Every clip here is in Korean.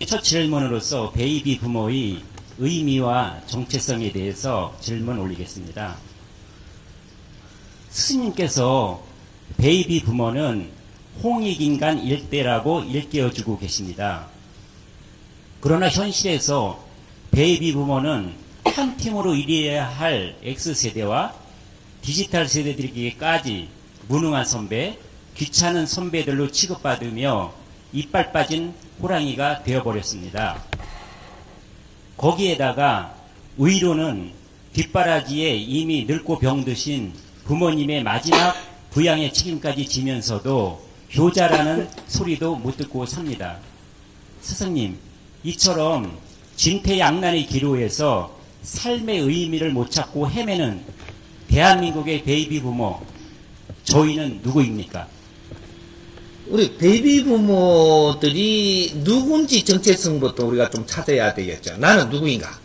첫 질문으로서 베이비 부모의 의미와 정체성에 대해서 질문 올리겠습니다. 스님께서 베이비 부모는 홍익인간 일대라고 일깨워주고 계십니다. 그러나 현실에서 베이비 부모는 한 팀으로 일해야 할 X세대와 디지털 세대들에게까지 무능한 선배, 귀찮은 선배들로 취급받으며 이빨 빠진 호랑이가 되어버렸습니다. 거기에다가 의료는 뒷바라지에 이미 늙고 병드신 부모님의 마지막 부양의 책임까지 지면서도 효자라는 소리도 못 듣고 삽니다. 스승님, 이처럼 진퇴양난의 기로에서 삶의 의미를 못 찾고 헤매는 대한민국의 베이비 부모, 저희는 누구입니까? 우리 베이비 부모들이 누군지 정체성부터 우리가 좀 찾아야 되겠죠. 나는 누구인가?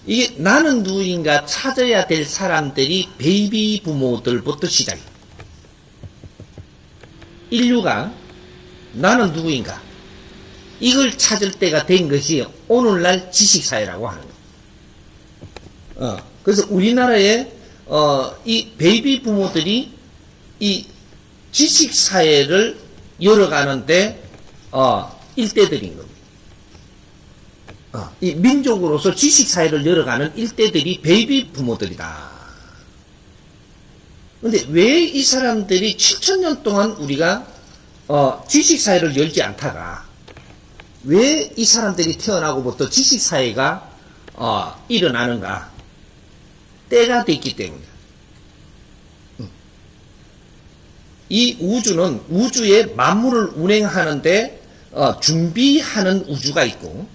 이게 나는 누구인가 찾아야 될 사람들이 베이비 부모들부터 시작이에요. 인류가 나는 누구인가? 이걸 찾을 때가 된 것이 오늘날 지식사회라고 하는 거예요. 그래서 우리나라에 이 베이비 부모들이 이 지식사회를 열어가는데 일대들인 겁니다. 이 민족으로서 지식사회를 열어가는 일대들이 베이비 부모들이다. 근데 왜 이 사람들이 7,000년 동안 우리가 지식사회를 열지 않다가 왜 이 사람들이 태어나고부터 지식사회가 일어나는가? 때가 됐기 때문에. 이 우주는 우주의 만물을 운행하는데 준비하는 우주가 있고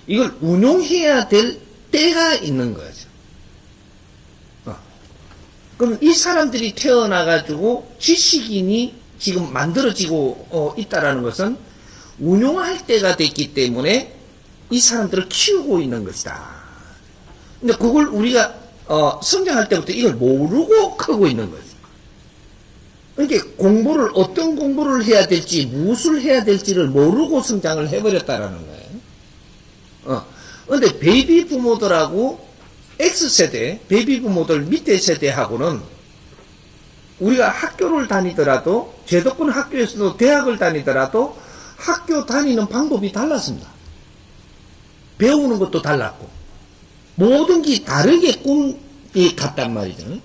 이걸 운용해야 될 때가 있는 거죠. 그럼 이 사람들이 태어나가지고 지식인이 지금 만들어지고 있다라는 것은 운용할 때가 됐기 때문에 이 사람들을 키우고 있는 것이다. 근데 그걸 우리가 성장할 때부터 이걸 모르고 크고 있는 거죠. 그러니까 공부를 어떤 공부를 해야 될지 무엇을 해야 될지를 모르고 성장을 해버렸다라는 거예요. 근데 베이비 부모들하고 X세대, 베이비 부모들 밑에 세대하고는 우리가 학교를 다니더라도 제도권 학교에서도 대학을 다니더라도 학교 다니는 방법이 달랐습니다. 배우는 것도 달랐고 모든 게 다르게 꿈이 갔단 말이죠.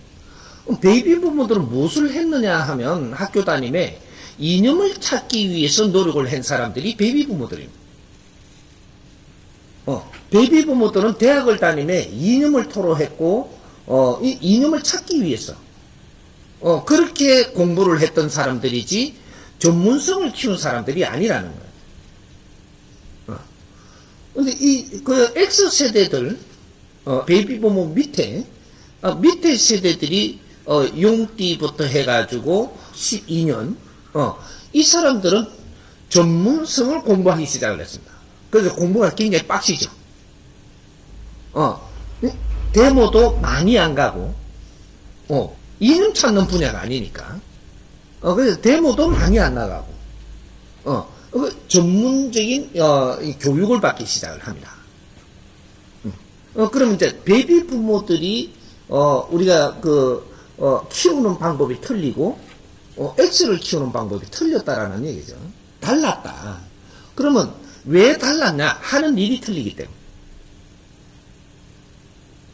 베이비 부모들은 무엇을 했느냐 하면 학교 다님에 이념을 찾기 위해서 노력을 한 사람들이 베이비 부모들입니다. 베이비 부모들은 대학을 다님에 이념을 토로했고 이 이념을 찾기 위해서 그렇게 공부를 했던 사람들이지 전문성을 키운 사람들이 아니라는 거예요. 근데 그 X세대들 베이비 부모 밑에 세대들이 용띠부터 해가지고 12년 이 사람들은 전문성을 공부하기 시작을 했습니다. 그래서 공부가 굉장히 빡시죠. 데모도 많이 안 가고 이념 찾는 분야가 아니니까 그래서 데모도 많이 안 나가고 전문적인 교육을 받기 시작을 합니다. 그러면 이제 베이비 부모들이 우리가 키우는 방법이 틀리고 X를 키우는 방법이 틀렸다라는 얘기죠. 달랐다. 그러면 왜 달랐냐? 하는 일이 틀리기 때문에.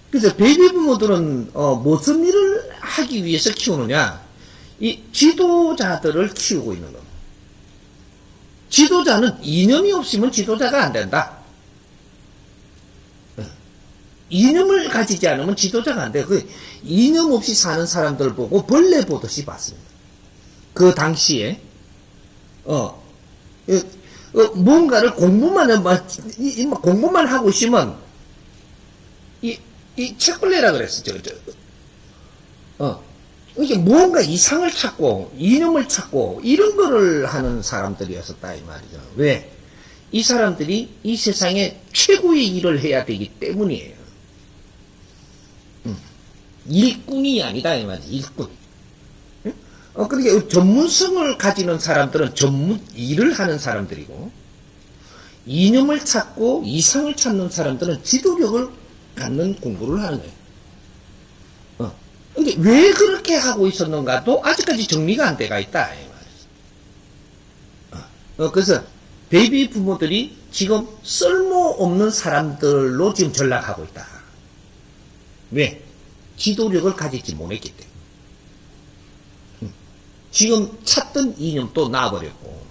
그래서 베이비 부모들은 무슨 일을 하기 위해서 키우느냐? 이 지도자들을 키우고 있는 겁니다. 지도자는 이념이 없으면 지도자가 안 된다. 이념을 가지지 않으면 지도자가 안 돼요. 이념 없이 사는 사람들 보고 벌레 보듯이 봤습니다. 그 당시에 뭔가를 공부만 하고 있으면 이 책벌레라 그랬었죠. 이게 뭔가 이상을 찾고 이념을 찾고 이런 거를 하는 사람들이었었다 이 말이죠. 왜? 이 사람들이 이 세상에 최고의 일을 해야 되기 때문이에요. 일꾼이 아니다 이 말이지. 일꾼. 그러니까 전문성을 가지는 사람들은 전문 일을 하는 사람들이고, 이념을 찾고 이상을 찾는 사람들은 지도력을 갖는 공부를 하는 거예요. 근데 왜 그렇게 하고 있었는가도 아직까지 정리가 안 돼가 있다. 이 말이죠. 그래서 베이비 부모들이 지금 쓸모없는 사람들로 지금 전락하고 있다. 왜? 지도력을 가지지 못했기 때문에. 지금 찾던 이념도 놔버렸고,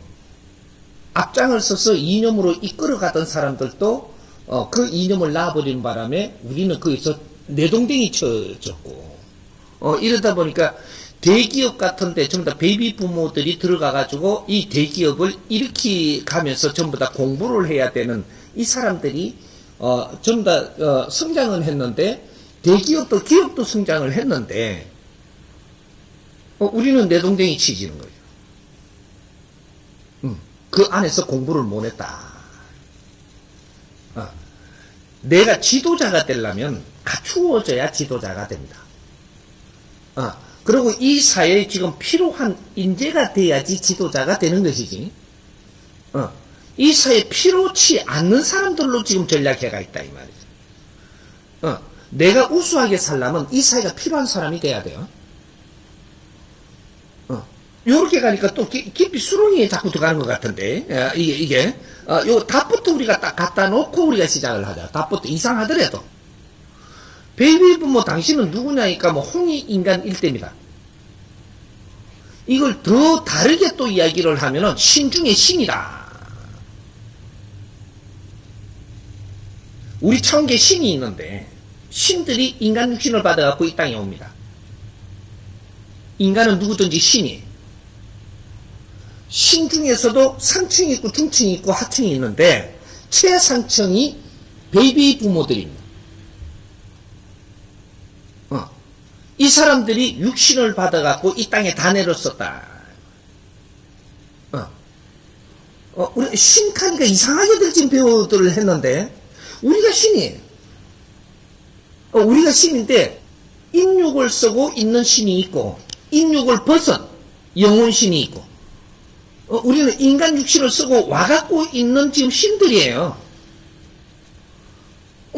앞장을 서서 이념으로 이끌어가던 사람들도 그 이념을 놔버리는 바람에 우리는 거기서 내동댕이 쳐졌고, 이러다 보니까 대기업 같은데 전부 다 베이비 부모들이 들어가가지고 이 대기업을 일으키 가면서 전부 다 공부를 해야 되는 이 사람들이 전부 다 성장은 했는데, 대기업도 기업도 성장을 했는데 우리는 내동댕이 치지는 거예요. 그 안에서 공부를 못했다. 내가 지도자가 되려면 갖추어져야 지도자가 됩니다. 그리고 이 사회에 지금 필요한 인재가 돼야지 지도자가 되는 것이지. 이 사회에 필요치 않는 사람들로 지금 전략해가 있다 이 말이죠. 내가 우수하게 살려면 이 사회가 필요한 사람이 돼야 돼요. 요렇게 가니까 또 깊이 수렁이에 자꾸 들어가는 것 같은데, 요 답부터 우리가 딱 갖다 놓고 우리가 시작을 하자. 답부터 이상하더라도. 베이비 부모 당신은 누구냐니까 뭐 홍익인간 일대입니다. 이걸 더 다르게 또 이야기를 하면은 신 중에 신이다. 우리 천개 신이 있는데 신들이 인간 육신을 받아갖고 이 땅에 옵니다. 인간은 누구든지 신이에요. 신 중에서도 상층이 있고 중층이 있고 하층이 있는데 최상층이 베이비 부모들입니다. 이 사람들이 육신을 받아갖고 이 땅에 다 내렸었다. 우리 신카니까 이상하게들 지금 배우들을 했는데 우리가 신이에요. 우리가 신인데 인육을 쓰고 있는 신이 있고 인육을 벗은 영혼신이 있고 우리는 인간 육신을 쓰고 와갖고 있는 지금 신들이에요.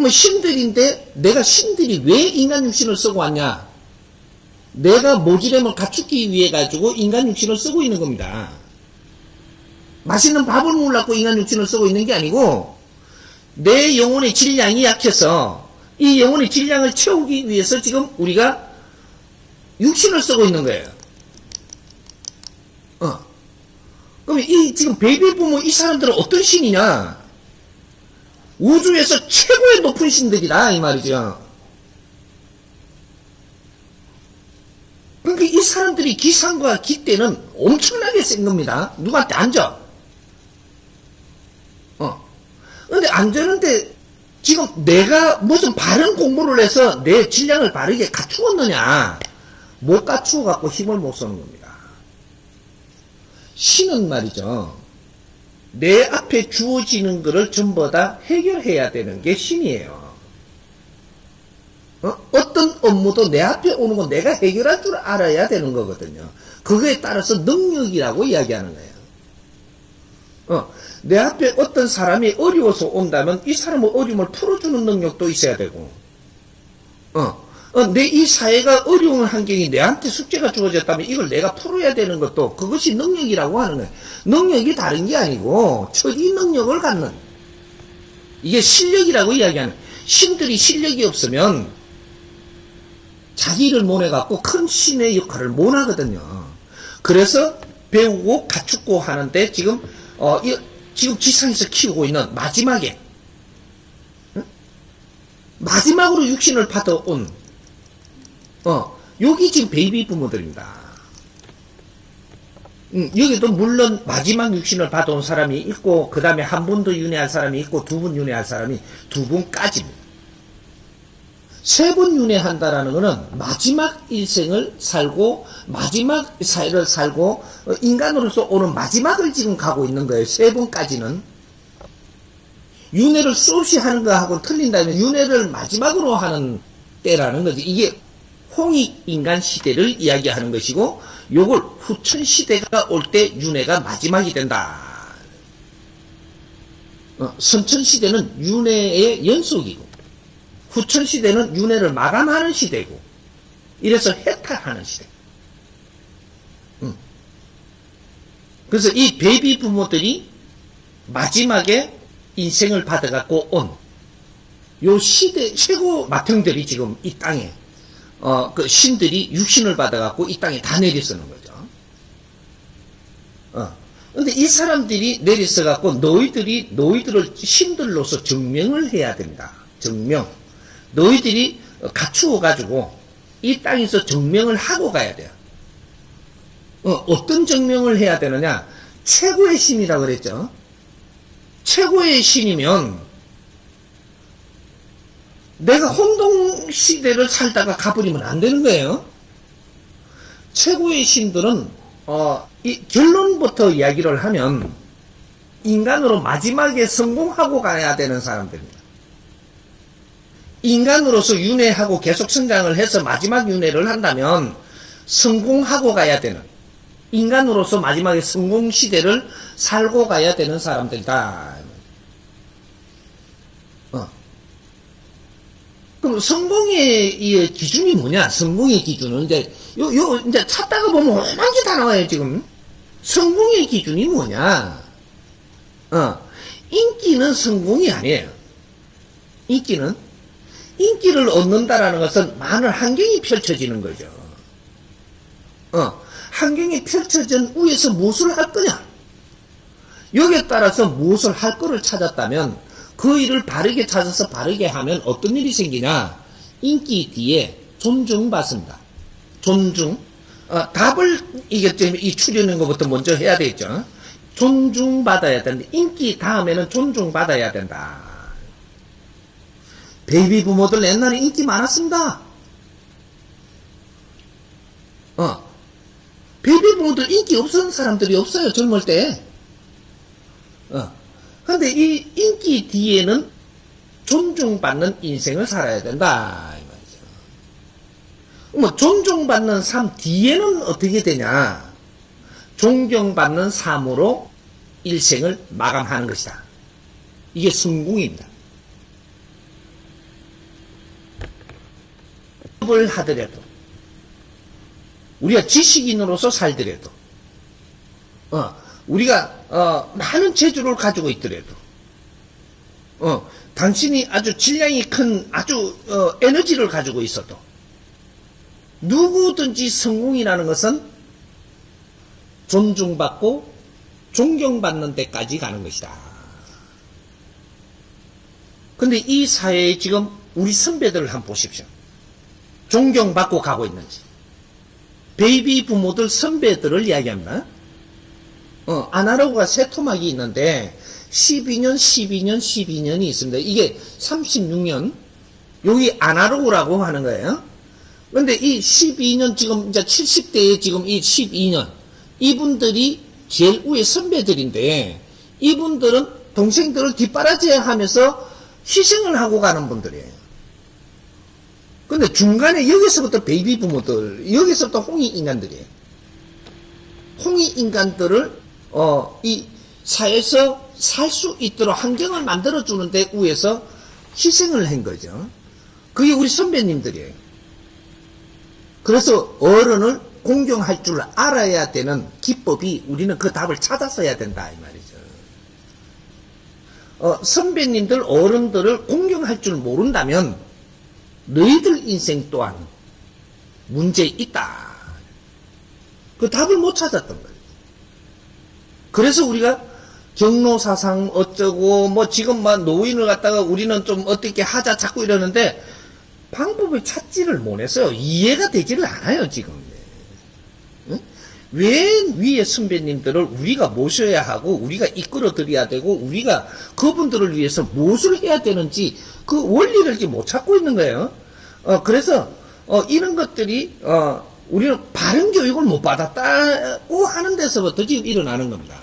신들인데 내가 신들이 왜 인간 육신을 쓰고 왔냐? 내가 모지렘을 갖추기 위해 가지고 인간 육신을 쓰고 있는 겁니다. 맛있는 밥을 먹으려고 인간 육신을 쓰고 있는 게 아니고 내 영혼의 질량이 약해서 이 영혼의 질량을 채우기 위해서 지금 우리가 육신을 쓰고 있는 거예요. 그럼 이 지금 베이비 부모 이 사람들은 어떤 신이냐? 우주에서 최고의 높은 신들이다 이 말이죠. 그러니까 이 사람들이 기상과 기대는 엄청나게 센 겁니다. 누구한테 앉아? 근데 앉았는데 지금 내가 무슨 바른 공부를 해서 내 질량을 바르게 갖추었느냐? 못 갖추어 갖고 힘을 못 쓰는 겁니다. 신은 말이죠. 내 앞에 주어지는 것을 전부 다 해결해야 되는 게 신이에요. 어떤 업무도 내 앞에 오는 건 내가 해결할 줄 알아야 되는 거거든요. 그거에 따라서 능력이라고 이야기하는 거예요. 내 앞에 어떤 사람이 어려워서 온다면 이 사람의 어려움을 풀어주는 능력도 있어야 되고, 내 이 사회가 어려운 환경이 내한테 숙제가 주어졌다면 이걸 내가 풀어야 되는 것도 그것이 능력이라고 하는 거예요. 능력이 다른 게 아니고 처리 능력을 갖는, 이게 실력이라고 이야기하는 거예요. 신들이 실력이 없으면 자기를 모내갖고 큰 신의 역할을 못 하거든요. 그래서 배우고 갖추고 하는데 지금 지상에서 키우고 있는 마지막에 마지막으로 육신을 받아온 여기 지금 베이비 부모들입니다. 여기도 물론 마지막 육신을 받아온 사람이 있고 그 다음에 한 분 더 윤회할 사람이 있고 두 분 윤회할 사람이 두 분까지입니다. 세 번 윤회한다라는 것은 마지막 일생을 살고 마지막 사회를 살고 인간으로서 오는 마지막을 지금 가고 있는 거예요. 세 번까지는. 윤회를 수없이 하는 거하고 틀린다면 윤회를 마지막으로 하는 때라는 거지. 이게 홍익인간 시대를 이야기하는 것이고, 요걸 후천시대가 올 때 윤회가 마지막이 된다. 선천시대는 윤회의 연속이고, 후천시대는 윤회를 마감하는 시대고, 이래서 해탈하는 시대. 그래서 이 베이비 부모들이 마지막에 인생을 받아갖고 온 요 시대 최고 마탱들이 지금 이 땅에 그 신들이 육신을 받아갖고 이 땅에 다 내려서는 거죠. 근데 이 사람들이 내려서갖고 너희들을 신들로서 증명을 해야 된다. 증명. 너희들이 갖추어가지고 이 땅에서 증명을 하고 가야 돼요. 어떤 증명을 해야 되느냐? 최고의 신이라고 그랬죠. 최고의 신이면 내가 혼동시대를 살다가 가버리면 안 되는 거예요. 최고의 신들은 이 결론부터 이야기를 하면 인간으로 마지막에 성공하고 가야 되는 사람들입니다. 인간으로서 윤회하고 계속 성장을 해서 마지막 윤회를 한다면 성공하고 가야 되는, 인간으로서 마지막에 성공시대를 살고 가야 되는 사람들이다. 그럼 성공의 이 기준이 뭐냐? 성공의 기준은 이제 이제 찾다가 보면 오만 개 다 나와요, 지금. 성공의 기준이 뭐냐? 인기는 성공이 아니에요. 인기를 얻는다라는 것은 많은 환경이 펼쳐지는 거죠. 환경이 펼쳐진 위에서 무엇을 할 거냐? 여기에 따라서 무엇을 할 거를 찾았다면 그 일을 바르게 찾아서 바르게 하면 어떤 일이 생기냐? 인기 뒤에 존중받습니다. 존중. 답을 이게 이 추려는 것부터 먼저 해야 되겠죠. 존중받아야 된다. 인기 다음에는 존중받아야 된다. 베이비 부모들 옛날에 인기 많았습니다. 베이비 부모들 인기 없었던 사람들이 없어요, 젊을 때. 근데 이 인기 뒤에는 존중받는 인생을 살아야 된다. 이 말이죠. 존중받는 삶 뒤에는 어떻게 되냐? 존경받는 삶으로 일생을 마감하는 것이다. 이게 성공입니다. 을 하더라도, 우리가 지식인으로서 살더라도, 우리가 많은 재주를 가지고 있더라도, 당신이 아주 질량이 큰 아주 에너지를 가지고 있어도 누구든지 성공이라는 것은 존중받고 존경받는 데까지 가는 것이다. 근데 이 사회에 지금 우리 선배들을 한번 보십시오. 존경받고 가고 있는지. 베이비 부모들 선배들을 이야기합니다. 아날로그가 세 토막이 있는데 12년이 있습니다. 이게 36년, 여기 아날로그라고 하는 거예요. 그런데 이 12년, 지금 이제 70대에 지금 이 12년, 이분들이 제일 위에 선배들인데, 이분들은 동생들을 뒷바라지 하면서 희생을 하고 가는 분들이에요. 근데 중간에 여기서부터 베이비 부모들, 여기서부터 홍익인간들이에요. 홍익인간들을 이 사회에서 살 수 있도록 환경을 만들어주는데 위해서 희생을 한 거죠. 그게 우리 선배님들이에요. 그래서 어른을 공경할 줄 알아야 되는 기법이, 우리는 그 답을 찾았어야 된다, 이 말이죠. 선배님들, 어른들을 공경할 줄 모른다면 너희들 인생 또한 문제 있다. 그 답을 못 찾았던 거예요. 그래서 우리가 경로사상 어쩌고 지금 노인을 갖다가 우리는 좀 어떻게 하자 자꾸 이러는데 방법을 찾지를 못했어요. 이해가 되지를 않아요, 지금. 응? 왜 위에 선배님들을 우리가 모셔야 하고 우리가 이끌어 드려야 되고 우리가 그분들을 위해서 무엇을 해야 되는지 그 원리를 지금 못 찾고 있는 거예요. 그래서 이런 것들이 우리는 바른 교육을 못 받았다고 하는 데서부터 지금 일어나는 겁니다.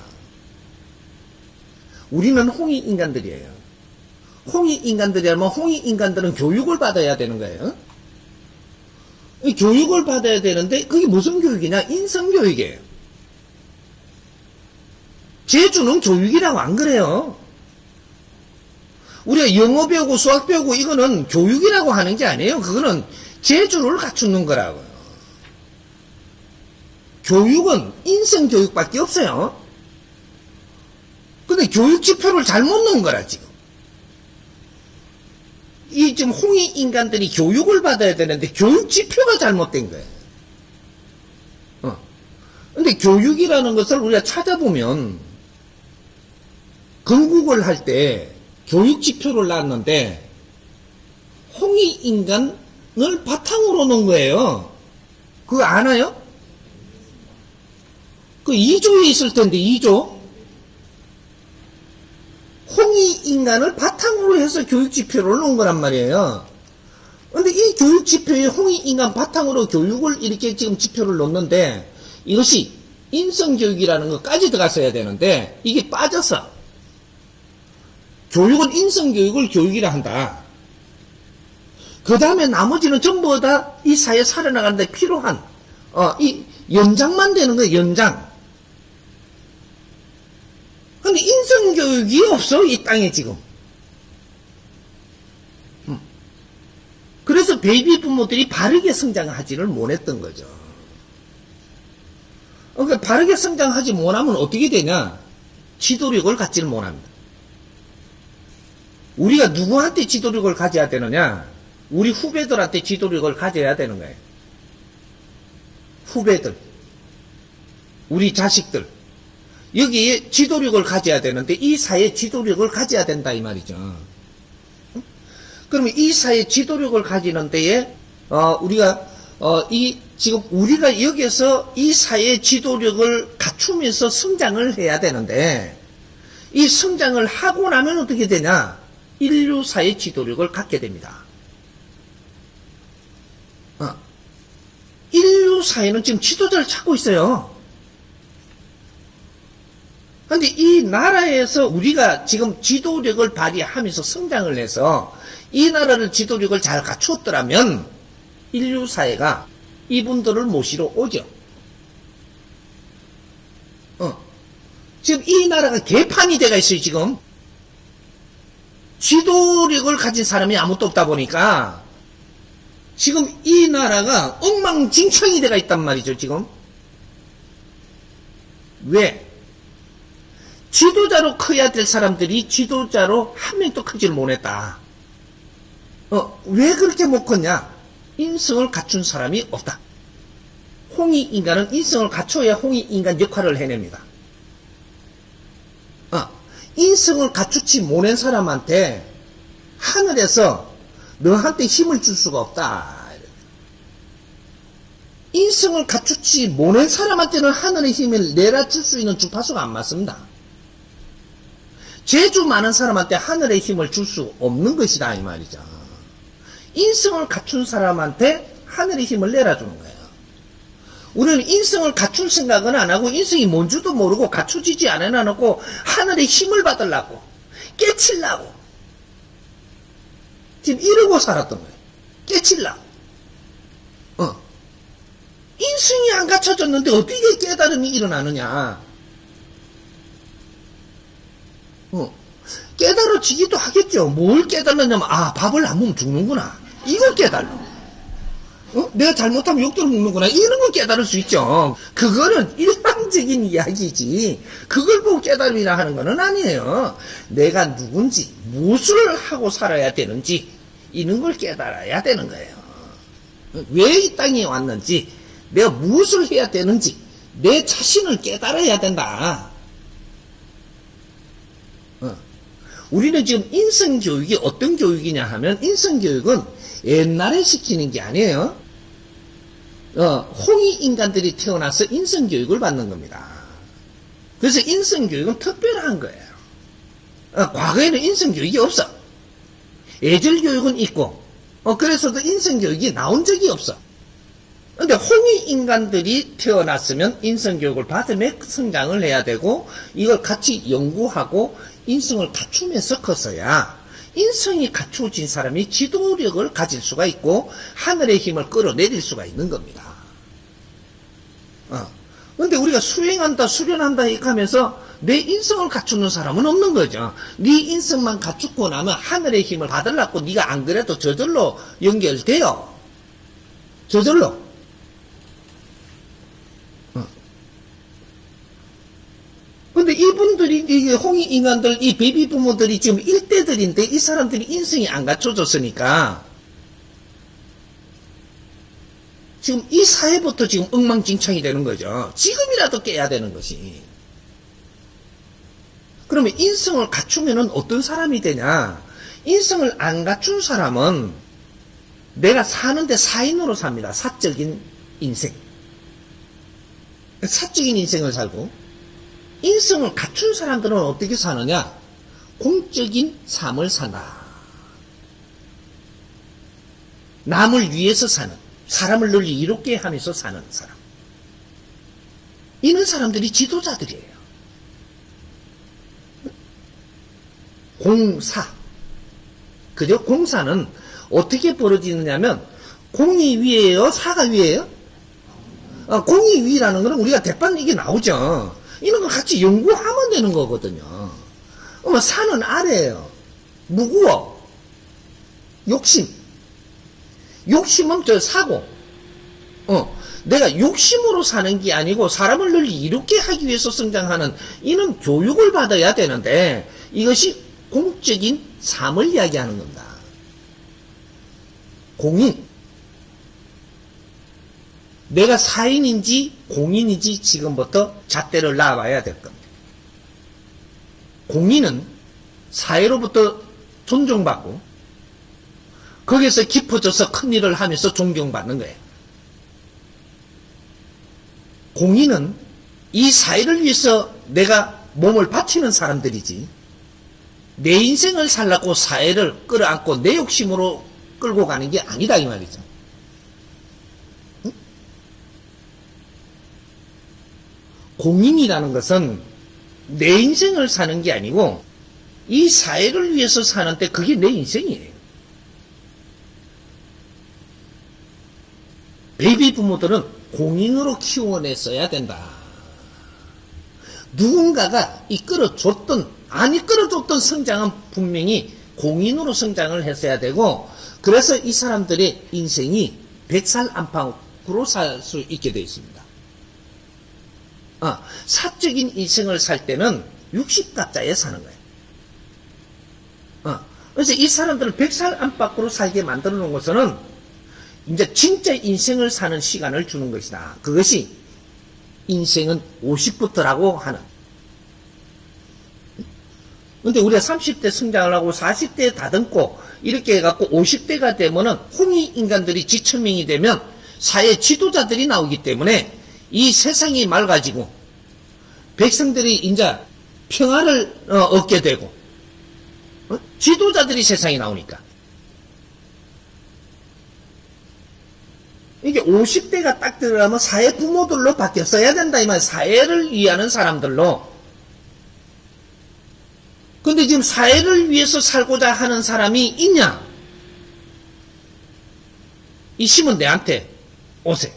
우리는 홍익인간들이에요. 홍익인간들이라면 홍익인간들은 교육을 받아야 되는 거예요. 교육을 받아야 되는데 그게 무슨 교육이냐? 인성교육이에요. 재주는 교육이라고 안 그래요. 우리가 영어 배우고 수학 배우고 이거는 교육이라고 하는 게 아니에요. 그거는 재주를 갖추는 거라고요. 교육은 인성교육밖에 없어요. 근데 교육 지표를 잘못 넣은 거라 지금. 이 지금 홍익 인간들이 교육을 받아야 되는데 교육 지표가 잘못된 거예요. 근데 교육이라는 것을 우리가 찾아보면 건국을 할 때 교육 지표를 놨는데 홍익 인간을 바탕으로 놓은 거예요. 그거 아나요? 그 2조에 있을 텐데 2조. 홍익 인간을 바탕으로 해서 교육 지표를 놓은 거란 말이에요. 근데 이 교육 지표에 홍익 인간 바탕으로 교육을 이렇게 지금 지표를 놓는데 이것이 인성교육이라는 것까지 들어갔어야 되는데 이게 빠져서 교육은 인성교육을 교육이라 한다. 그 다음에 나머지는 전부 다 이 사회에 살아나가는 데 필요한 이 연장만 되는 거예요. 연장. 근데 인성교육이 없어 이 땅에 지금. 그래서 베이비 부모들이 바르게 성장하지를 못했던 거죠. 그러니까 바르게 성장하지 못하면 어떻게 되냐? 지도력을 갖지를 못합니다. 우리가 누구한테 지도력을 가져야 되느냐? 우리 후배들한테 지도력을 가져야 되는 거예요. 후배들, 우리 자식들, 여기에 지도력을 가져야 되는데 이 사회에 지도력을 가져야 된다 이 말이죠. 그러면 이 사회에 지도력을 가지는 데에 우리가 지금 우리가 여기서 이 사회의 지도력을 갖추면서 성장을 해야 되는데 이 성장을 하고 나면 어떻게 되냐? 인류사의 지도력을 갖게 됩니다. 인류사회는 지금 지도자를 찾고 있어요. 그런데 이 나라에서 우리가 지금 지도력을 발휘하면서 성장을 해서 이 나라를 지도력을 잘 갖추었더라면 인류사회가 이분들을 모시러 오죠. 지금 이 나라가 개판이 돼가 있어요, 지금. 지도력을 가진 사람이 아무것도 없다 보니까 지금 이 나라가 엉망진창이 돼가 있단 말이죠, 지금. 왜? 지도자로 커야 될 사람들이 지도자로 한 명도 크지를 못했다. 왜 그렇게 못 컸냐? 인성을 갖춘 사람이 없다. 홍익 인간은 인성을 갖춰야 홍익 인간 역할을 해냅니다. 인성을 갖추지 못한 사람한테 하늘에서 너한테 힘을 줄 수가 없다. 인성을 갖추지 못한 사람한테는 하늘의 힘을 내라 줄 수 있는 주파수가 안 맞습니다. 재주 많은 사람한테 하늘의 힘을 줄 수 없는 것이다 이 말이죠. 인성을 갖춘 사람한테 하늘의 힘을 내려주는 거예요. 우리는 인성을 갖출 생각은 안 하고 인성이 뭔지도 모르고 갖추지지 않아놓고 하늘의 힘을 받으려고 깨치려고 지금 이러고 살았던 거예요. 깨치려고. 인성이 안 갖춰졌는데 어떻게 깨달음이 일어나느냐. 깨달아지기도 하겠죠. 뭘 깨달았냐면 밥을 안 먹으면 죽는구나. 이걸 깨달아. 내가 잘못하면 욕들을 먹는구나. 이런 걸 깨달을 수 있죠. 그거는 일방적인 이야기지. 그걸 보고 깨달음이라 하는 거는 아니에요. 내가 누군지, 무엇을 하고 살아야 되는지 이런 걸 깨달아야 되는 거예요. 왜 이 땅에 왔는지, 내가 무엇을 해야 되는지 내 자신을 깨달아야 된다. 우리는 지금 인성교육이 어떤 교육이냐 하면 인성교육은 옛날에 시키는 게 아니에요. 홍익 인간들이 태어나서 인성교육을 받는 겁니다. 그래서 인성교육은 특별한 거예요. 과거에는 인성교육이 없어. 예절교육은 있고 그래서도 인성교육이 나온 적이 없어. 근데 홍익 인간들이 태어났으면 인성교육을 받으며 성장을 해야 되고 이걸 같이 연구하고 인성을 갖추면서 컸어야 인성이 갖추어진 사람이 지도력을 가질 수가 있고 하늘의 힘을 끌어내릴 수가 있는 겁니다. 근데 우리가 수행한다, 수련한다 이렇게 하면서 내 인성을 갖추는 사람은 없는 거죠. 네 인성만 갖추고 나면 하늘의 힘을 받으려고 네가 안 그래도 저절로 연결돼요. 저절로. 근데 이분들이, 이 홍익인간들, 이 베이비 부모들이 지금 일대들인데 이 사람들이 인성이 안 갖춰졌으니까 지금 이 사회부터 지금 엉망진창이 되는 거죠. 지금이라도 깨야 되는 것이. 그러면 인성을 갖추면은 어떤 사람이 되냐? 인성을 안 갖춘 사람은 내가 사는데 사인으로 삽니다. 사적인 인생. 사적인 인생을 살고, 인성을 갖춘 사람들은 어떻게 사느냐? 공적인 삶을 산다. 남을 위해서 사는, 사람을 늘 이롭게 하면서 사는 사람. 이런 사람들이 지도자들이에요. 공사. 그죠? 공사는 어떻게 벌어지느냐면, 공이 위에요? 사가 위에요? 공이 위라는 거는 우리가 대판 이게 나오죠. 이런 거 같이 연구하면 되는 거거든요. 산은 아래예요. 무구어. 욕심. 욕심은 저 사고. 내가 욕심으로 사는 게 아니고 사람을 늘 이롭게 하기 위해서 성장하는 이런 교육을 받아야 되는데 이것이 공적인 삶을 이야기하는 겁니다. 공인. 내가 사인인지 공인인지 지금부터 잣대를 놔봐야 될 겁니다. 공인은 사회로부터 존중받고 거기에서 깊어져서 큰 일을 하면서 존경받는 거예요. 공인은 이 사회를 위해서 내가 몸을 바치는 사람들이지 내 인생을 살라고 사회를 끌어안고 내 욕심으로 끌고 가는 게 아니다 이 말이죠. 공인이라는 것은 내 인생을 사는 게 아니고 이 사회를 위해서 사는데 그게 내 인생이에요. 베이비 부모들은 공인으로 키워냈어야 된다. 누군가가 이끌어줬던 안 이끌어줬던 성장은 분명히 공인으로 성장을 했어야 되고 그래서 이 사람들의 인생이 100살 안팎으로 살 수 있게 되어 있습니다. 사적인 인생을 살 때는 60가짜에 사는 거예요. 그래서 이 사람들을 100살 안팎으로 살게 만들어 놓은 것은 이제 진짜 인생을 사는 시간을 주는 것이다. 그것이 인생은 50부터라고 하는. 근데 우리가 30대 성장을 하고 40대에 다듬고 이렇게 해갖고 50대가 되면은 홍익인간들이 지천명이 되면 사회 지도자들이 나오기 때문에 이 세상이 맑아지고 백성들이 이제 평화를 얻게 되고 지도자들이 세상에 나오니까 이게 50대가 딱 들어가면 사회 부모들로 바뀌었어야 된다 이 말. 사회를 위하는 사람들로. 근데 지금 사회를 위해서 살고자 하는 사람이 있냐? 이 힘은 내한테 오세요.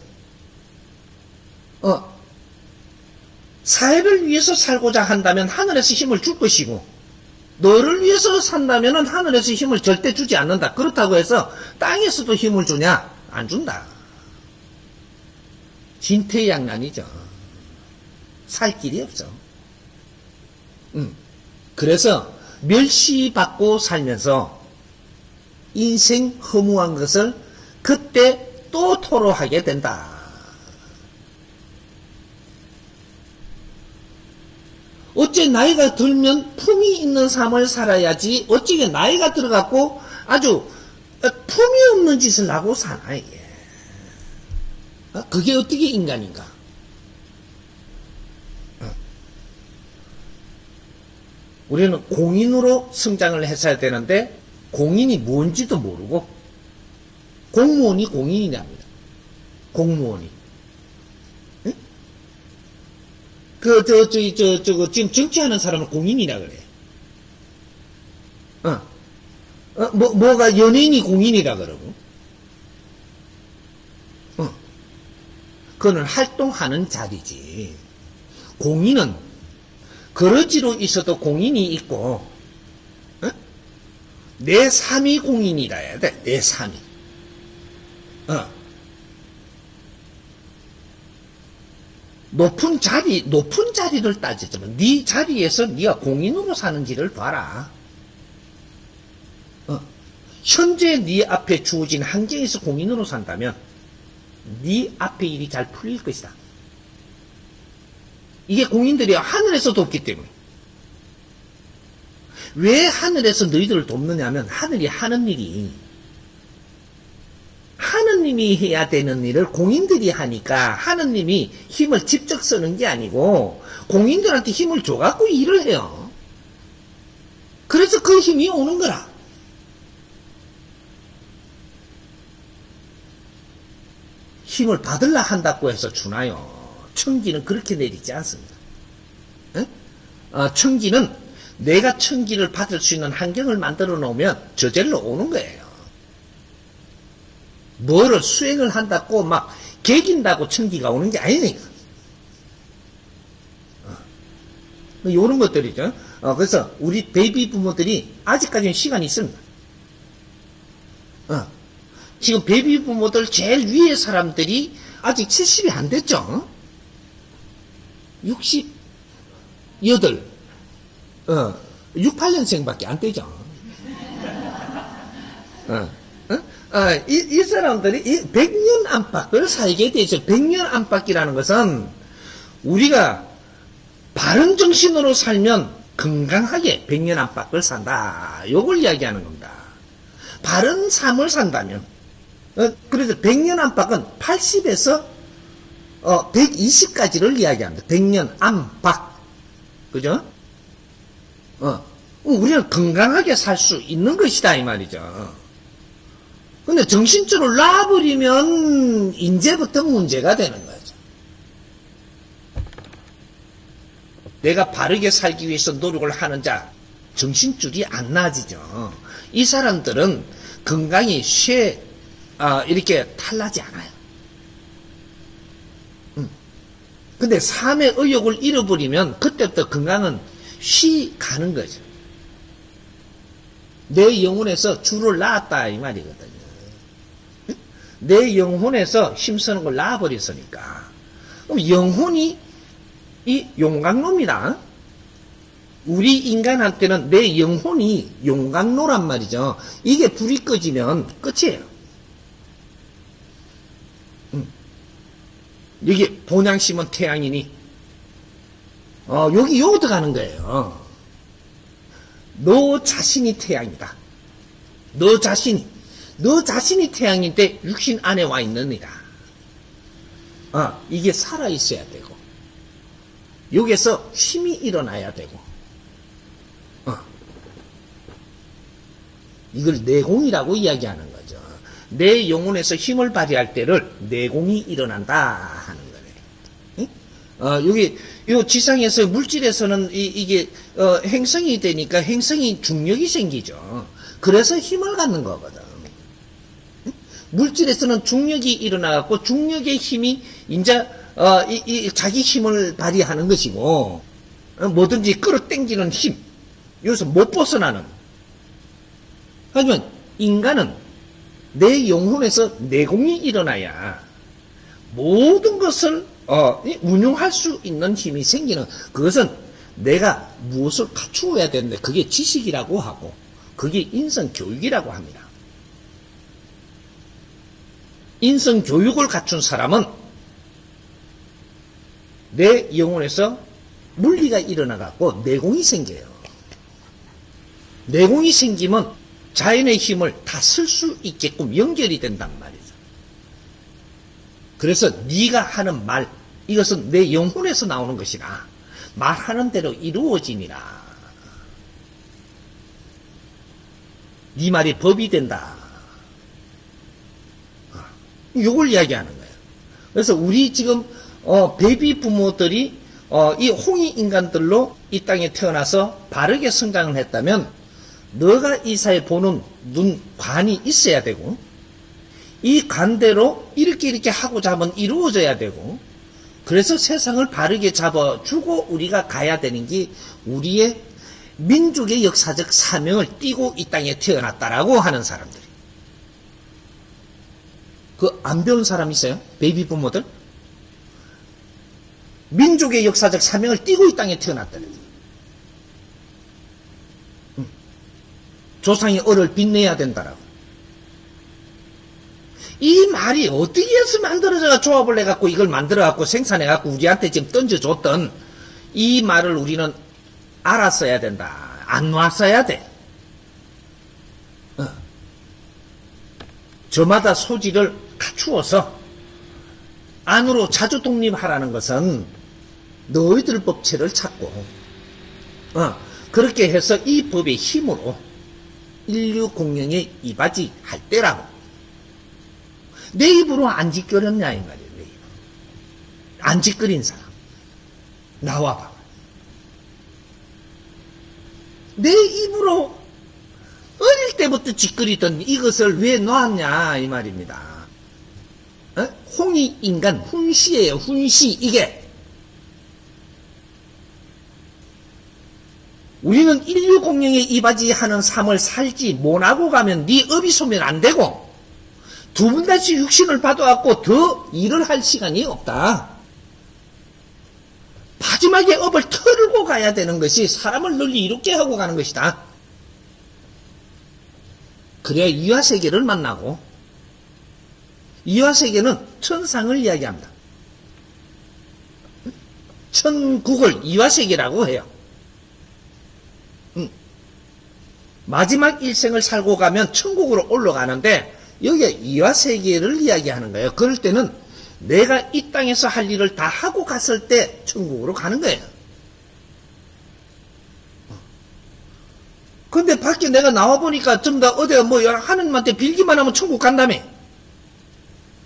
사회를 위해서 살고자 한다면 하늘에서 힘을 줄 것이고 너를 위해서 산다면 하늘에서 힘을 절대 주지 않는다. 그렇다고 해서 땅에서도 힘을 주냐? 안 준다. 진퇴양난이죠. 살 길이 없어. 그래서 멸시받고 살면서 인생 허무한 것을 그때 또 토로하게 된다. 어째 나이가 들면 품이 있는 삶을 살아야지 어찌게 나이가 들어갖고 아주 품이 없는 짓을 하고 사나 이게. 그게 어떻게 인간인가? 우리는 공인으로 성장을 했어야 되는데 공인이 뭔지도 모르고 공무원이 공인이랍니다. 공무원이. 지금 정치하는 사람을 공인이라 그래. 뭐가 연예인이 공인이라 그러고. 그거는 활동하는 자리지. 공인은 거러지로 있어도 공인이 있고, 내 삶이 공인이라 해야 돼. 내 삶이. 높은 자리를 따지자면 네 자리에서 네가 공인으로 사는지를 봐라. 현재 네 앞에 주어진 환경에서 공인으로 산다면 네 앞에 일이 잘 풀릴 것이다. 이게 공인들이 하늘에서 돕기 때문에. 왜 하늘에서 너희들을 돕느냐 하면 하늘이 하는 일이 하느님이 해야 되는 일을 공인들이 하니까 하느님이 힘을 직접 쓰는 게 아니고 공인들한테 힘을 줘갖고 일을 해요. 그래서 그 힘이 오는 거라. 힘을 받으려 한다고 해서 주나요? 천기는 그렇게 내리지 않습니다. 천기는 내가 천기를 받을 수 있는 환경을 만들어 놓으면 저절로 오는 거예요. 뭐를 수행을 한다고 막 개긴다고 천기가 오는 게 아니니까. 이런 것들이죠. 그래서 우리 베이비 부모들이 아직까지는 시간이 있습니다. 지금 베이비 부모들 제일 위에 사람들이 아직 70이 안 됐죠. 68, 68년생밖에 안 되죠. 이 사람들이 100년 안팎을 살게 되죠. 100년 안팎이라는 것은 우리가 바른 정신으로 살면 건강하게 100년 안팎을 산다. 요걸 이야기하는 겁니다. 바른 삶을 산다면. 그래서 100년 안팎은 80에서 120까지를 이야기합니다. 100년 안팎. 그죠? 우리는 건강하게 살 수 있는 것이다, 이 말이죠. 근데 정신줄을 놔버리면, 이제부터 문제가 되는 거죠. 내가 바르게 살기 위해서 노력을 하는 자, 정신줄이 안 놔지죠. 이 사람들은 건강이 이렇게 탈나지 않아요. 근데 삶의 의욕을 잃어버리면 그때부터 건강은 가는 거죠. 내 영혼에서 줄을 놨다 이 말이거든요. 내 영혼에서 힘쓰는 걸 놔버렸으니까. 그럼 영혼이 이 용광로입니다. 우리 인간한테는 내 영혼이 용광로란 말이죠. 이게 불이 꺼지면 끝이에요. 여기 본향 심은 태양이니 여기 들어가는 거예요. 너 자신이 태양이다. 너 자신이 태양인데 육신 안에 와 있느니라. 이게 살아있어야 되고 여기에서 힘이 일어나야 되고 이걸 내공이라고 이야기하는 거죠. 내 영혼에서 힘을 발휘할 때를 내공이 일어난다 하는 거예요. 여기 요 지상에서 물질에서는 이게 행성이 되니까 행성이 중력이 생기죠. 그래서 힘을 갖는 거거든. 물질에서는 중력이 일어나갖고 중력의 힘이 이제 자기 힘을 발휘하는 것이고 뭐든지 끌어당기는 힘 여기서 못 벗어나는. 하지만 인간은 내 영혼에서 내공이 일어나야 모든 것을 운용할 수 있는 힘이 생기는. 그것은 내가 무엇을 갖추어야 되는데 그게 지식이라고 하고 그게 인성교육이라고 합니다. 인성교육을 갖춘 사람은 내 영혼에서 물리가 일어나갖고 내공이 생겨요. 내공이 생기면 자연의 힘을 다 쓸 수 있게끔 연결이 된단 말이죠. 그래서 네가 하는 말 이것은 내 영혼에서 나오는 것이라 말하는 대로 이루어지니라. 네 말이 법이 된다. 이걸 이야기하는 거예요. 그래서 우리 지금 베이비 부모들이 이 홍이 인간들로 이 땅에 태어나서 바르게 성장을 했다면 너가 이 사회 보는 눈, 관이 있어야 되고, 이 관대로 이렇게 하고자 하면 이루어져야 되고, 그래서 세상을 바르게 잡아주고 우리가 가야 되는 게 우리의 민족의 역사적 사명을 띠고 이 땅에 태어났다라고 하는 사람들이. 그 안 배운 사람 있어요? 베이비 부모들? 민족의 역사적 사명을 띠고 이 땅에 태어났다는 거예요. 조상의 얼을 빛내야 된다라고. 이 말이 어떻게 해서 만들어져가 조합을 해갖고 이걸 만들어갖고 생산해갖고 우리한테 지금 던져줬던 이 말을 우리는 알았어야 된다. 안 놨어야 돼. 저마다 소질을 갖추어서 안으로 자주 독립하라는 것은 너희들 법체를 찾고 그렇게 해서 이 법의 힘으로 인류 공영에 이바지 할 때라고. 내 입으로 안 짓거렸냐 이 말이에요. 내 입으로. 안 짓거린 사람 나와봐. 내 입으로 어릴 때부터 짓거리던 이것을 왜 놨냐 이 말입니다. 홍이 인간 훈시예요. 훈시. 이게 우리는 인류 공영에 이바지하는 삶을 살지 못하고 가면 네 업이 소멸 안 되고 두 번 다시 육신을 받아갖고 더 일을 할 시간이 없다. 마지막에 업을 털고 가야 되는 것이 사람을 널리 이롭게 하고 가는 것이다. 그래야 이화세계를 만나고, 이화세계는 천상을 이야기합니다. 천국을 이화세계라고 해요. 마지막 일생을 살고 가면 천국으로 올라가는데 여기에 이화세계를 이야기하는 거예요. 그럴 때는 내가 이 땅에서 할 일을 다 하고 갔을 때 천국으로 가는 거예요. 근데 밖에 내가 나와보니까 전부 다 어디 뭐 하느님한테 빌기만 하면 천국 간다며.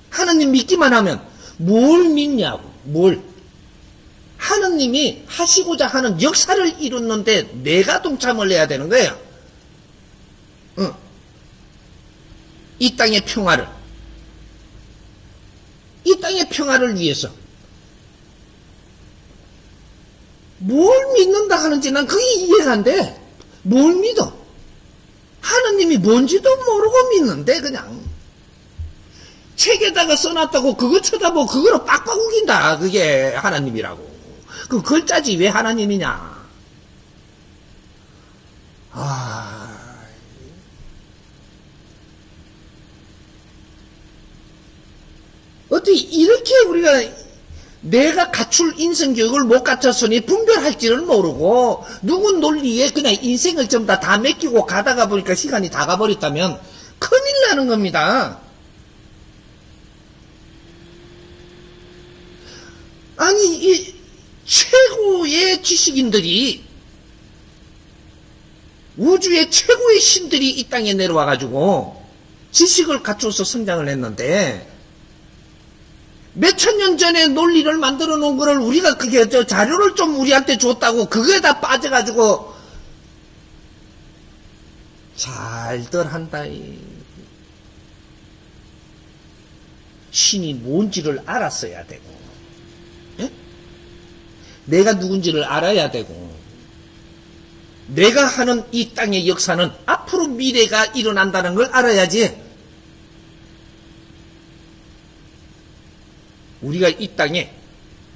하느님 믿기만 하면 뭘 믿냐고. 뭘. 하느님이 하시고자 하는 역사를 이루는데 내가 동참을 해야 되는 거예요. 이 땅의 평화를. 이 땅의 평화를 위해서 뭘 믿는다 하는지 난 그게 이해가 안 돼. 뭘 믿어? 하느님이 뭔지도 모르고 믿는데 그냥 책에다가 써놨다고 그거 쳐다보고 그거로 빡빡 우긴다. 그게 하나님이라고. 그 글자지 왜 하나님이냐. 어떻게 이렇게 우리가 내가 갖출 인성교육을 못 갖췄으니 분별할 줄을 모르고 누군 논리에 그냥 인생을 전부 다 맡기고 가다가 보니까 시간이 다 가버렸다면 큰일 나는 겁니다. 아니 이 최고의 지식인들이 우주의 최고의 신들이 이 땅에 내려와가지고 지식을 갖춰서 성장을 했는데 몇천 년 전에 논리를 만들어 놓은 거를 우리가 그게 자료를 좀 우리한테 줬다고 그거에다 빠져가지고 잘들 한다. 신이 뭔지를 알았어야 되고, 예? 내가 누군지를 알아야 되고, 내가 하는 이 땅의 역사는 앞으로 미래가 일어난다는 걸 알아야지. 우리가 이 땅에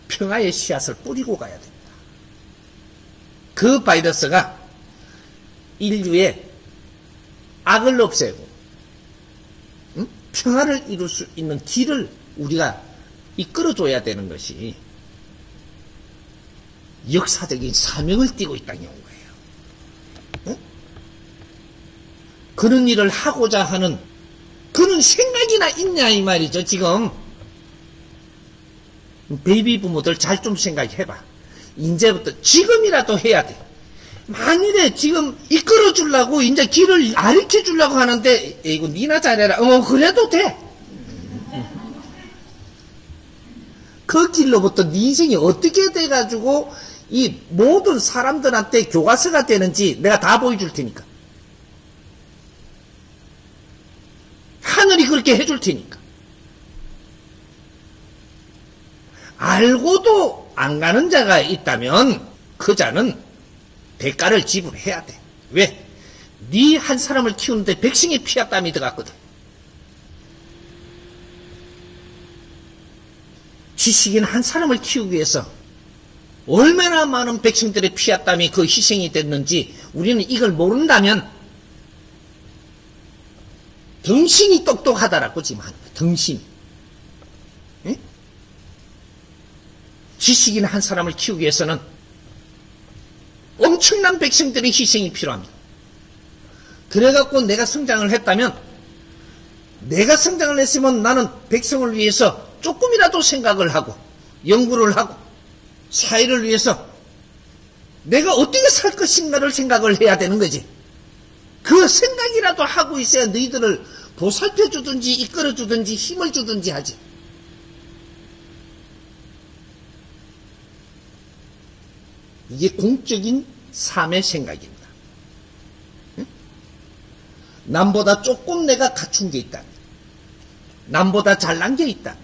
평화의 씨앗을 뿌리고 가야 됩니다. 그 바이러스가 인류의 악을 없애고 평화를 이룰 수 있는 길을 우리가 이끌어줘야 되는 것이 역사적인 사명을 띠고 이 땅에 온 거예요. 그런 일을 하고자 하는 그런 생각이나 있냐 이 말이죠. 지금 베이비 부모들 잘 좀 생각해봐. 이제부터 지금이라도 해야 돼. 만일에 지금 이끌어 주려고 이제 길을 가르쳐 주려고 하는데 이거 니나 잘해라. 그래도 돼. 그 길로부터 네 인생이 어떻게 돼가지고 이 모든 사람들한테 교과서가 되는지 내가 다 보여줄 테니까. 그렇게 해줄 테니까. 알고도 안 가는 자가 있다면 그 자는 대가를 지불해야 돼. 왜? 네 한 사람을 키우는데 백성의 피와 땀이 들어갔거든. 지식인 한 사람을 키우기 위해서 얼마나 많은 백성들의 피와 땀이 그 희생이 됐는지 우리는 이걸 모른다면 덩신이 똑똑하다라고 지금 하는 거야. 덩신. 예? 지식인 한 사람을 키우기 위해서는 엄청난 백성들의 희생이 필요합니다. 그래갖고 내가 성장을 했다면, 내가 성장을 했으면 나는 백성을 위해서 조금이라도 생각을 하고 연구를 하고 사회를 위해서 내가 어떻게 살 것인가를 생각을 해야 되는 거지. 그 생각이라도 하고 있어야 너희들을 보살펴 주든지 이끌어 주든지 힘을 주든지 하지. 이게 공적인 삶의 생각입니다. 응? 남보다 조금 내가 갖춘 게 있다면, 남보다 잘난 게 있다면,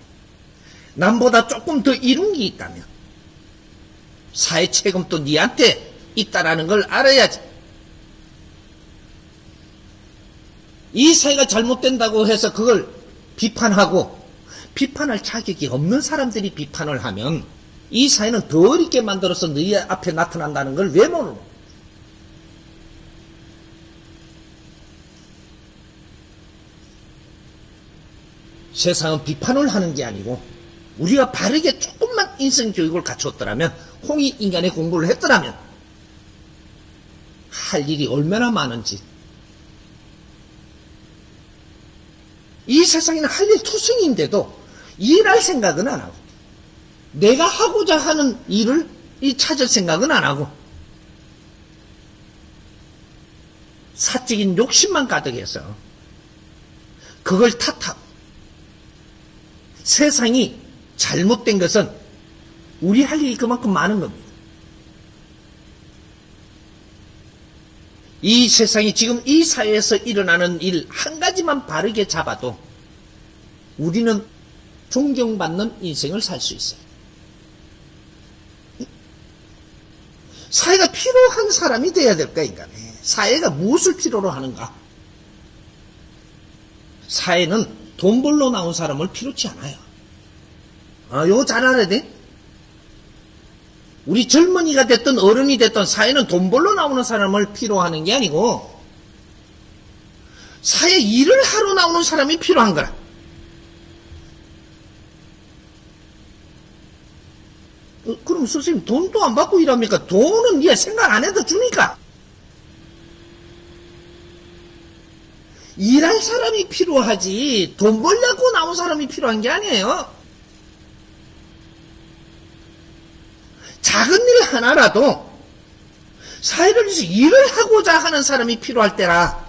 남보다 조금 더 이룬 게 있다면 사회 책임도 니한테 있다라는 걸 알아야지. 이 사회가 잘못된다고 해서 그걸 비판하고 비판할 자격이 없는 사람들이 비판을 하면 이 사회는 더 어렵게 만들어서 너희 앞에 나타난다는 걸 왜 모르노? 세상은 비판을 하는 게 아니고 우리가 바르게 조금만 인성교육을 갖췄더라면, 홍익인간의 공부를 했더라면 할 일이 얼마나 많은지. 이 세상에는 할 일 투성인데도 일할 생각은 안 하고 내가 하고자 하는 일을 찾을 생각은 안 하고 사적인 욕심만 가득해서 그걸 탓하고, 세상이 잘못된 것은 우리 할 일이 그만큼 많은 겁니다. 이 세상이 지금 이 사회에서 일어나는 일 한 가지만 바르게 잡아도 우리는 존경받는 인생을 살 수 있어요. 사회가 필요한 사람이 돼야 될까, 인간에. 사회가 무엇을 필요로 하는가? 사회는 돈 벌러 나온 사람을 필요치 않아요. 요거 잘 알아야 돼. 우리 젊은이가 됐든 어른이 됐든 사회는 돈 벌러 나오는 사람을 필요하는 게 아니고 사회 일을 하러 나오는 사람이 필요한 거라. 그럼 선생님 돈도 안 받고 일합니까? 돈은 네가 생각 안 해도 주니까. 일할 사람이 필요하지 돈 벌려고 나온 사람이 필요한 게 아니에요. 작은 일 하나라도 사회를 위해서 일을 하고자 하는 사람이 필요할 때라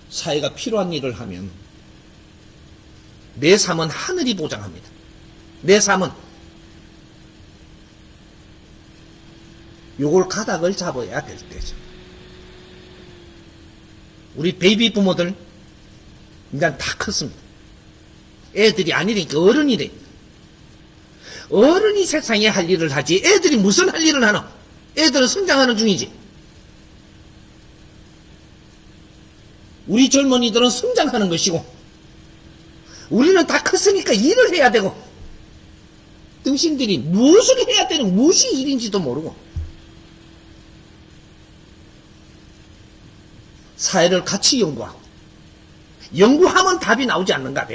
사회가 필요한 일을 하면 내 삶은 하늘이 보장합니다. 내 삶은 요걸 가닥을 잡아야 될 때죠. 우리 베이비 부모들 일단 다 컸습니다. 애들이 아니니까 어른이래. 어른이 세상에 할 일을 하지 애들이 무슨 할 일을 하나? 애들은 성장하는 중이지. 우리 젊은이들은 성장하는 것이고 우리는 다 컸으니까 일을 해야 되고 등신들이 무엇을 해야 되는 무엇이 일인지도 모르고 사회를 같이 연구하고 연구하면 답이 나오지 않는가 봐.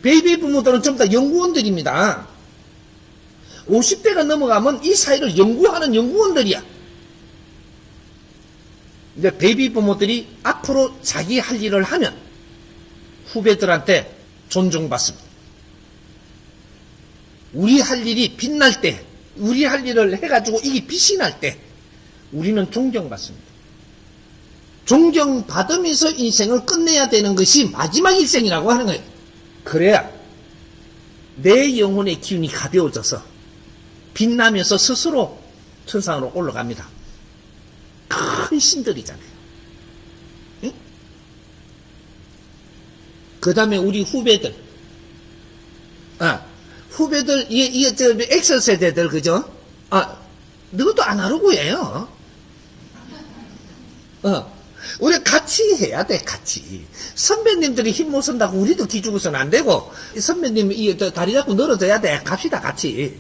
베이비 부모들은 전부 다 연구원들입니다. 50대가 넘어가면 이 사회를 연구하는 연구원들이야. 이제 베이비 부모들이 앞으로 자기 할 일을 하면 후배들한테 존중받습니다. 우리 할 일이 빛날 때, 우리 할 일을 해가지고 이게 빛이 날 때 우리는 존경받습니다. 존경받으면서 인생을 끝내야 되는 것이 마지막 일생이라고 하는 거예요. 그래야 내 영혼의 기운이 가벼워져서 빛나면서 스스로 천상으로 올라갑니다. 큰 신들이잖아요. 그 다음에 우리 후배들. 후배들, X세대들, 그죠? 너도 안 하려고해요. 우리 같이 해야 돼, 같이. 선배님들이 힘 못 쓴다고 우리도 기죽어서는 안 되고, 선배님, 다리 잡고 늘어져야 돼. 갑시다, 같이.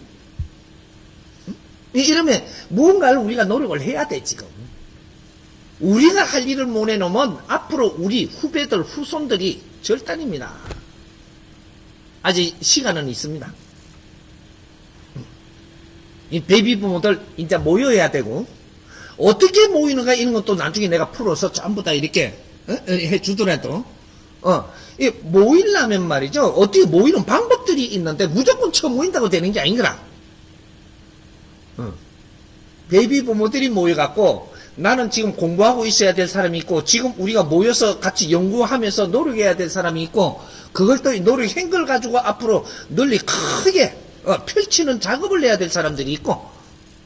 이러면 무언가를 우리가 노력을 해야 돼, 지금. 우리가 할 일을 못 해놓으면 앞으로 우리 후배들, 후손들이 절단입니다. 아직 시간은 있습니다. 이 베이비 부모들 이제 모여야 되고, 어떻게 모이는가 이런 것도 나중에 내가 풀어서 전부 다 이렇게 해주더라도, 모이려면 말이죠. 어떻게 모이는 방법들이 있는데 무조건 처음 모인다고 되는 게 아닌거라. 베이비 부모들이 모여갖고 나는 지금 공부하고 있어야 될 사람이 있고, 지금 우리가 모여서 같이 연구하면서 노력해야 될 사람이 있고, 그걸 또 노력한 걸 가지고 앞으로 널리 크게 펼치는 작업을 해야 될 사람들이 있고,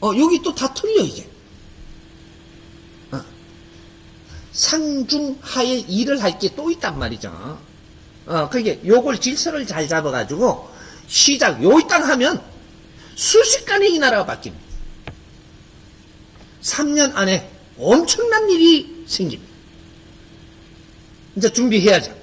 여기 또 다 틀려, 이게. 상중하에 일을 할 게 또 있단 말이죠. 그게 요걸 질서를 잘 잡아가지고 시작, 요 땅 하면 순식간에 이 나라가 바뀝니다. 3년 안에 엄청난 일이 생깁니다. 이제 준비해야죠.